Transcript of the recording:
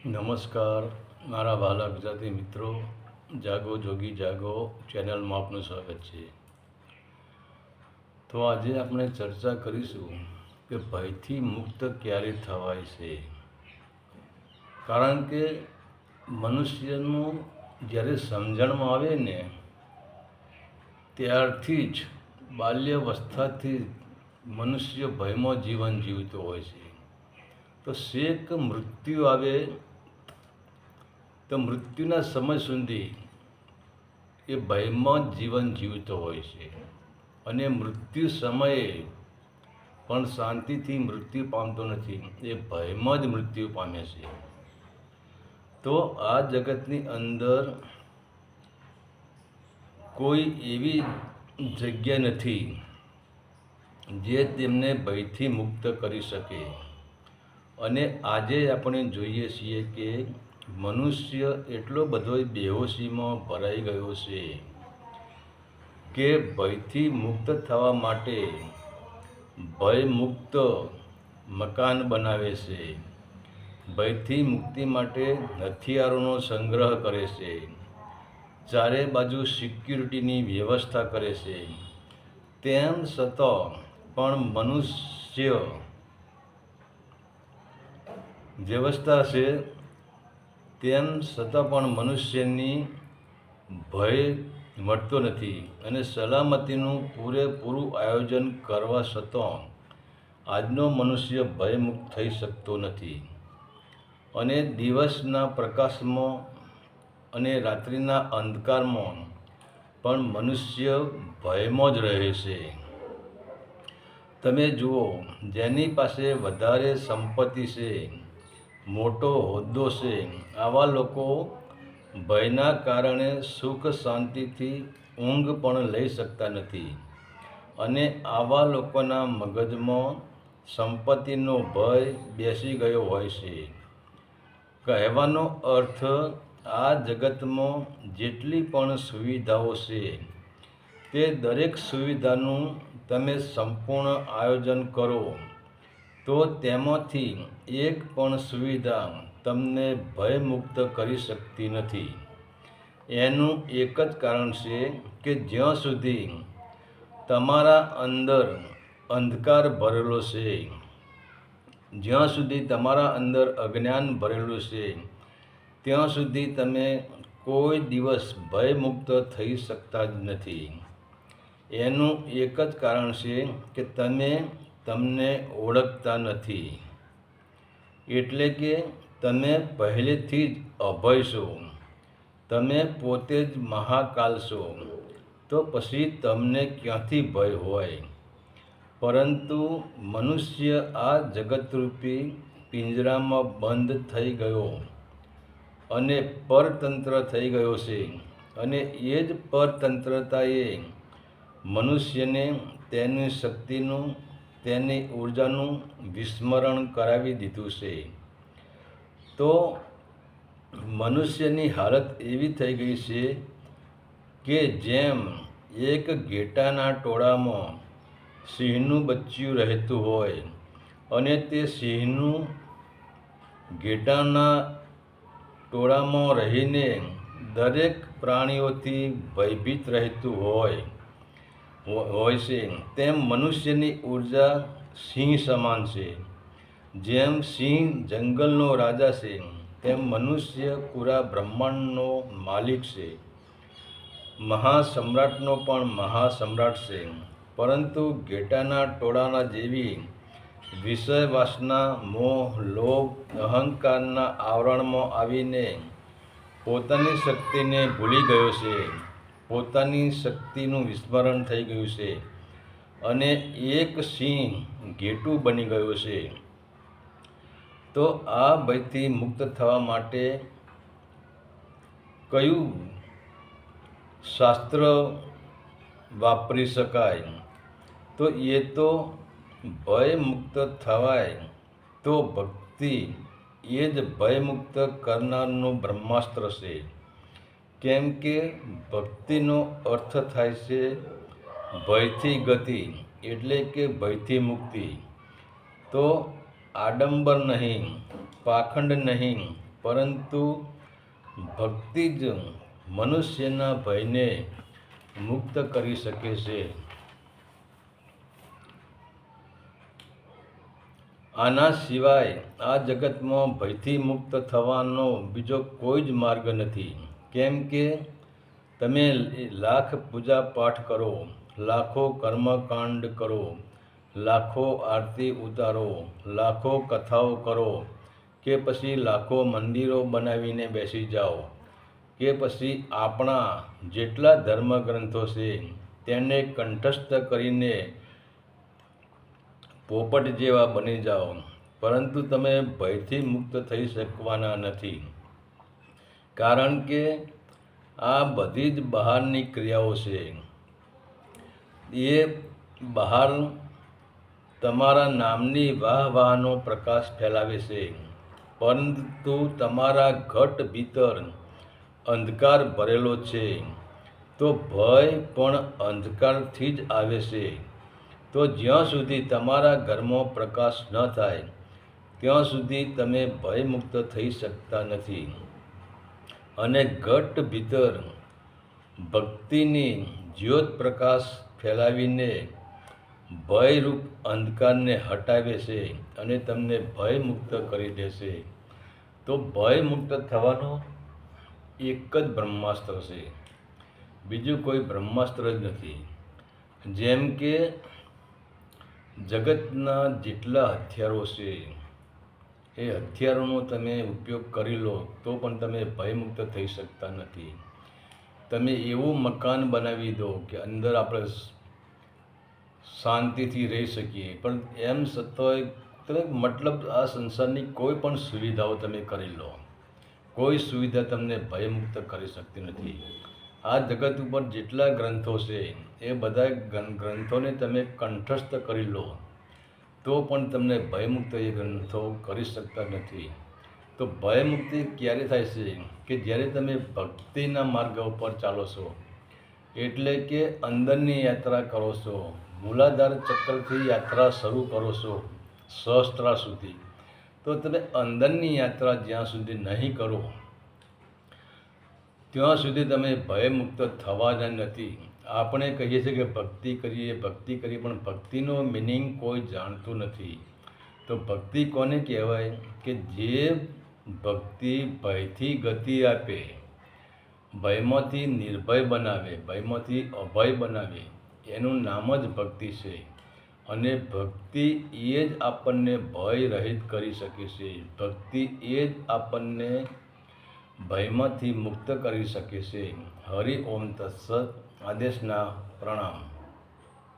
નમસ્કાર મારા વહાલા ગુજરાતી મિત્રો, જાગો જોગી જાગો ચેનલમાં આપનું સ્વાગત છે. તો આજે આપણે ચર્ચા કરીશું કે ભયથી મુક્ત ક્યારે થવાય છે. કારણ કે મનુષ્યનું જ્યારે સમજણમાં આવે ને ત્યારથી જ બાલ્યાવસ્થાથી મનુષ્ય ભયમાં જીવન જીવતો હોય છે. તો શેક મૃત્યુ આવે તો મૃત્યુના સમય સુધી એ ભયમાં જ જીવન જીવતો હોય છે અને મૃત્યુ સમયે પણ શાંતિથી મૃત્યુ પામતો નથી, એ ભયમાં જ મૃત્યુ પામે છે. તો આ જગતની અંદર કોઈ એવી જગ્યા નથી જે તેમને ભયથી મુક્ત કરી શકે. અને આજે આપણે જોઈએ છીએ કે મનુષ્ય એટલો બધો બેહોશીમાં ભરાઈ ગયો છે કે ભયથી મુક્ત થવા માટે ભયમુક્ત મકાન બનાવે છે, ભયથી મુક્તિ માટે હથિયારોનો સંગ્રહ કરે છે, ચારે બાજુ સિક્યુરિટીની વ્યવસ્થા કરે છે. તેમ છતાં પણ મનુષ્ય વ્યવસ્થા છે, તેમ છતાં પણ મનુષ્યની ભય મળતો નથી અને સલામતીનું પૂરેપૂરું આયોજન કરવા છતાં આજનો મનુષ્ય ભયમુક્ત થઈ શકતો નથી. અને દિવસના પ્રકાશમાં અને રાત્રિના અંધકારમાં પણ મનુષ્ય ભયમાં જ રહે છે. તમે જુઓ, જેની પાસે વધારે સંપત્તિ છે, મોટો હોદ્દો છે, આવા લોકો ભયના કારણે સુખ શાંતિથી ઊંઘ પણ લઈ શકતા નથી. અને આવા લોકોના મગજમાં સંપત્તિનો ભય બેસી ગયો હોય છે. કહેવાનો અર્થ, આ જગતમાં જેટલી પણ સુવિધાઓ છે તે દરેક સુવિધાનું તમે સંપૂર્ણ આયોજન કરો તો તેમાંથી એક પણ સુવિધા તમને ભયમુક્ત કરી શકતી નથી. એનું એક જ કારણ છે કે જ્યાં સુધી તમારા અંદર અંધકાર ભરેલો છે, જ્યાં સુધી તમારા અંદર અજ્ઞાન ભરેલું છે, ત્યાં સુધી તમે કોઈ દિવસ ભયમુક્ત થઈ શકતા જ નથી. એનું એક જ કારણ છે કે તમે તમને ઓળખતા નથી. એટલે કે તમે પહેલેથી જ અભય છો, તમે પોતે જ મહાકાલ છો. તો પછી તમને ક્યાંથી ભય હોય? પરંતુ મનુષ્ય આ જગતરૂપી પિંજરામાં બંધ થઈ ગયો અને પરતંત્ર થઈ ગયો છે. અને એ જ પરતંત્રતાએ મનુષ્યને તેની શક્તિનું, તેની ઊર્જાનું વિસ્મરણ કરાવી દીધું છે. તો મનુષ્યની હાલત એવી થઈ ગઈ છે કે જેમ એક ઘેટાના ટોળામાં સિંહનું બચ્ચું રહેતું હોય અને તે સિંહનું ઘેટાના ટોળામાં રહીને દરેક પ્રાણીઓથી ભયભીત રહેતું હોય છે, તેમ મનુષ્યની ઊર્જા સિંહ સમાન છે. જેમ સિંહ જંગલનો રાજા છે, તેમ મનુષ્ય પૂરા બ્રહ્માંડનો માલિક છે, મહાસમ્રાટનો પણ મહાસમ્રાટ છે. પરંતુ ઘેટાના ટોળાના જેવી વિષય વાસના, મોહ, લોભ, અહંકારના આવરણમાં આવીને પોતાની શક્તિને ભૂલી ગયો છે, પોતાની શક્તિનું વિસ્મરણ થઈ ગયું છે અને એક સિંહ ઘેટું બની ગયું છે. તો આ ભયથી મુક્ત થવા માટે કયું શાસ્ત્ર વાપરી શકાય? તો એ તો ભયમુક્ત થવાય તો ભક્તિ એ જ ભયમુક્ત કરનારનું બ્રહ્માસ્ત્ર છે. કેમ કે ભક્તિનો અર્થ થાય છે ભયથી ગતિ, એટલે કે ભયથી મુક્તિ. તો આડંબર નહીં, પાખંડ નહીં, પરંતુ ભક્તિ જ મનુષ્યના ભયને મુક્ત કરી શકે છે. આના સિવાય આ જગતમાં ભયથી મુક્ત થવાનો બીજો કોઈ જ માર્ગ નથી. કેમ કે તમે લાખ પૂજા પાઠ કરો, લાખો કર્મકાંડ કરો, લાખો આરતી ઉતારો, લાખો કથાઓ કરો, કે પછી લાખો મંદિરો બનાવીને બેસી જાઓ, કે પછી આપણા જેટલા ધર્મગ્રંથો છે તેને કંઠસ્થ કરીને પોપટ જેવા બની જાઓ, પરંતુ તમે ભયથી મુક્ત થઈ શકવાના નથી. કારણ કે આ બધી જ બહારની ક્રિયાઓ છે. એ બહાર તમારા નામની વાહનો પ્રકાશ ફેલાવે છે, પરંતુ તમારા ઘટ ભીતર અંધકાર ભરેલો છે. તો ભય પણ અંધકારથી જ આવે છે. તો જ્યાં સુધી તમારા ઘરમાં પ્રકાશ ન થાય ત્યાં સુધી તમે ભયમુક્ત થઈ શકતા નથી. અને ઘટ ભીતર ભક્તિની જ્યોત પ્રકાશ ફેલાવીને ભયરૂપ અંધકારને હટાવે છે અને તમને ભયમુક્ત કરી દેશે. તો ભયમુક્ત થવાનો એક જ બ્રહ્માસ્ત્ર છે, બીજું કોઈ બ્રહ્માસ્ત્ર જ નથી. જેમ કે જગતના જેટલા હથિયારો છે એ હથિયારોનો તમે ઉપયોગ કરી લો તો પણ તમે ભયમુક્ત થઈ શકતા નથી. તમે એવું મકાન બનાવી દો કે અંદર આપણે શાંતિથી રહી શકીએ, પણ એમ છતાંય તમે મતલબ આ સંસારની કોઈ પણ સુવિધાઓ તમે કરી લો, કોઈ સુવિધા તમને ભયમુક્ત કરી શકતી નથી. આ જગત ઉપર જેટલા ગ્રંથો છે એ બધા ગ્રંથોને તમે કંઠસ્થ કરી લો તો પણ તમને ભયમુક્ત એ ગ્રંથો કરી શકતા નથી. તો ભયમુક્તિ ક્યારે થાય છે કે જ્યારે તમે ભક્તિના માર્ગ ઉપર ચાલો છો, એટલે કે અંદરની યાત્રા કરો છો, મૂલાધાર ચક્રથી યાત્રા શરૂ કરો છો સહસ્ત્રા સુધી. તો તમે અંદરની યાત્રા જ્યાં સુધી નહીં કરો ત્યાં સુધી તમે ભયમુક્ત થવાના નથી. આપણે કહીએ છીએ કે ભક્તિ કરીએ, પણ ભક્તિનો મિનિંગ કોઈ જાણતું નથી. તો ભક્તિ કોને કહેવાય કે જે ભક્તિ ભયથી ગતિ આપે, ભયમાંથી નિર્ભય બનાવે, ભયમાંથી અભય બનાવે, એનું નામ જ ભક્તિ છે. અને ભક્તિ એ જ આપણને ભય રહિત કરી શકે છે. ભક્તિ એ જ આપણને ભયમાંથી મુક્ત કરી શકે છે. હરિ ઓમ તત્સત. આદેશના પ્રણામ.